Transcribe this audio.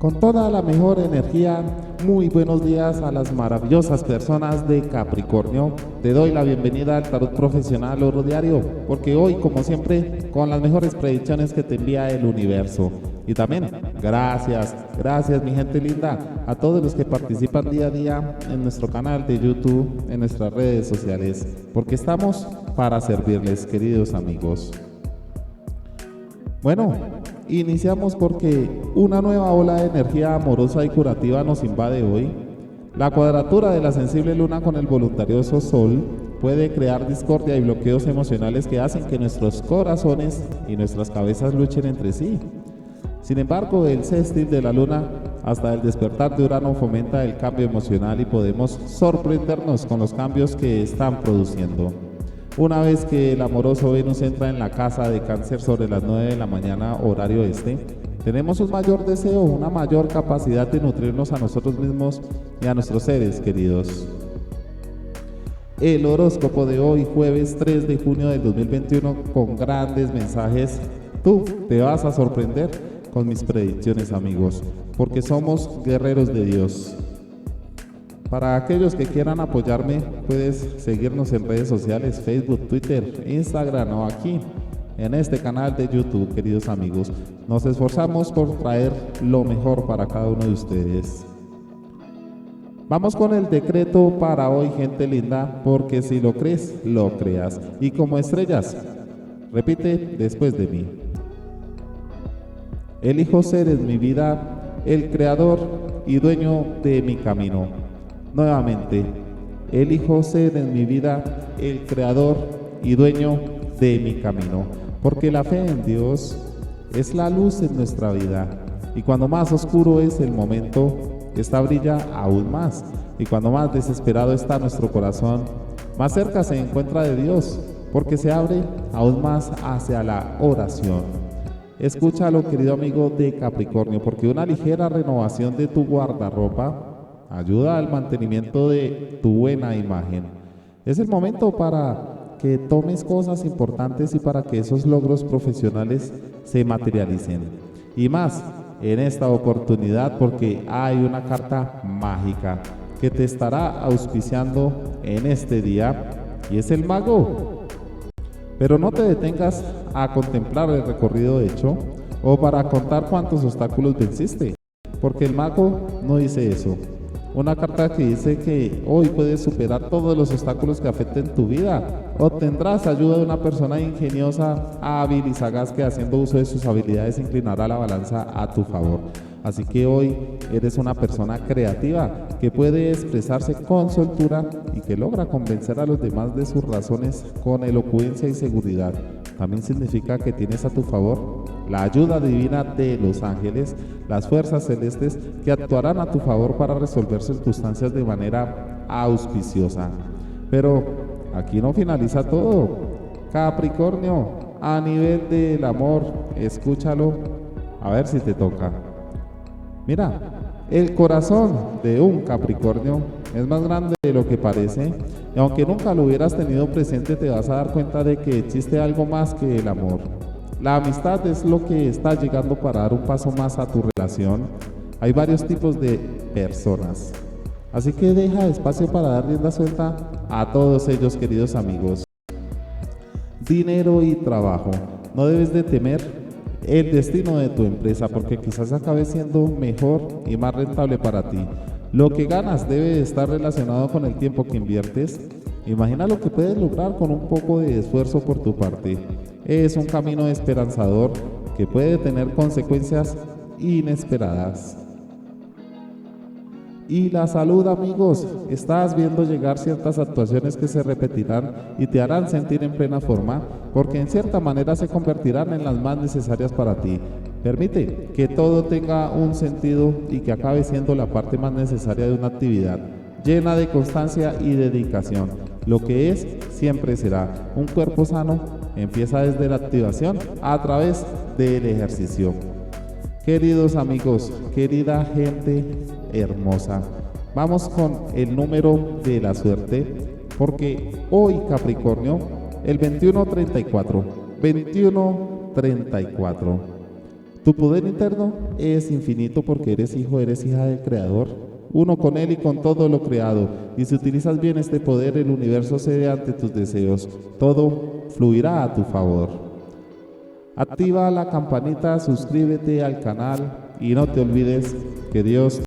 Con toda la mejor energía, muy buenos días a las maravillosas personas de Capricornio. Te doy la bienvenida al Tarot Profesional Oro Diario, porque hoy, como siempre, con las mejores predicciones que te envía el universo. Y también, gracias mi gente linda, a todos los que participan día a día en nuestro canal de YouTube, en nuestras redes sociales, porque estamos para servirles, queridos amigos. Bueno, iniciamos porque una nueva ola de energía amorosa y curativa nos invade hoy. La cuadratura de la sensible luna con el voluntarioso sol puede crear discordia y bloqueos emocionales que hacen que nuestros corazones y nuestras cabezas luchen entre sí. Sin embargo, el sextil de la luna hasta el despertar de Urano fomenta el cambio emocional y podemos sorprendernos con los cambios que están produciendo. Una vez que el amoroso Venus entra en la casa de Cáncer sobre las 9 de la mañana, horario este, tenemos un mayor deseo, una mayor capacidad de nutrirnos a nosotros mismos y a nuestros seres queridos. El horóscopo de hoy, jueves 3 de junio del 2021, con grandes mensajes. Tú te vas a sorprender con mis predicciones, amigos, porque somos guerreros de Dios. Para aquellos que quieran apoyarme, puedes seguirnos en redes sociales, Facebook, Twitter, Instagram o aquí, en este canal de YouTube, queridos amigos. Nos esforzamos por traer lo mejor para cada uno de ustedes. Vamos con el decreto para hoy, gente linda, porque si lo crees, lo creas. Y como estrellas, repite después de mí. Elijo ser en mi vida el creador y dueño de mi camino. Nuevamente, elijo ser en mi vida el creador y dueño de mi camino, porque la fe en Dios es la luz en nuestra vida, y cuando más oscuro es el momento, esta brilla aún más, y cuando más desesperado está nuestro corazón, más cerca se encuentra de Dios, porque se abre aún más hacia la oración. Escúchalo, querido amigo de Capricornio, porque una ligera renovación de tu guardarropa ayuda al mantenimiento de tu buena imagen. Es el momento para que tomes cosas importantes y para que esos logros profesionales se materialicen. Y más en esta oportunidad, porque hay una carta mágica que te estará auspiciando en este día, y es el mago. Pero no te detengas a contemplar el recorrido hecho o para contar cuántos obstáculos venciste, porque el mago no dice eso. Una carta que dice que hoy puedes superar todos los obstáculos que afecten tu vida. Obtendrás ayuda de una persona ingeniosa, hábil y sagaz que haciendo uso de sus habilidades inclinará la balanza a tu favor. Así que hoy eres una persona creativa que puede expresarse con soltura y que logra convencer a los demás de sus razones con elocuencia y seguridad. También significa que tienes a tu favor la ayuda divina de los ángeles, las fuerzas celestes que actuarán a tu favor para resolver circunstancias de manera auspiciosa. Pero aquí no finaliza todo. Capricornio, a nivel del amor, escúchalo, a ver si te toca. Mira, el corazón de un Capricornio es más grande de lo que parece, y aunque nunca lo hubieras tenido presente, te vas a dar cuenta de que existe algo más que el amor. La amistad es lo que está llegando para dar un paso más a tu relación. Hay varios tipos de personas, así que deja espacio para dar rienda suelta a todos ellos, queridos amigos. Dinero y trabajo. No debes de temer el destino de tu empresa, porque quizás acabe siendo mejor y más rentable para ti. Lo que ganas debe estar relacionado con el tiempo que inviertes. Imagina lo que puedes lograr con un poco de esfuerzo por tu parte. Es un camino esperanzador que puede tener consecuencias inesperadas. Y la salud, amigos, estás viendo llegar ciertas actuaciones que se repetirán y te harán sentir en plena forma, porque en cierta manera se convertirán en las más necesarias para ti. Permite que todo tenga un sentido y que acabe siendo la parte más necesaria de una actividad, llena de constancia y dedicación. Lo que es, siempre será. Un cuerpo sano empieza desde la activación a través del ejercicio. Queridos amigos, querida gente hermosa, vamos con el número de la suerte, porque hoy, Capricornio, el 2134, Tu poder interno es infinito porque eres hijo, eres hija del Creador, uno con Él y con todo lo creado. Y si utilizas bien este poder, el universo cede ante tus deseos. Todo fluirá a tu favor. Activa la campanita, suscríbete al canal y no te olvides que Dios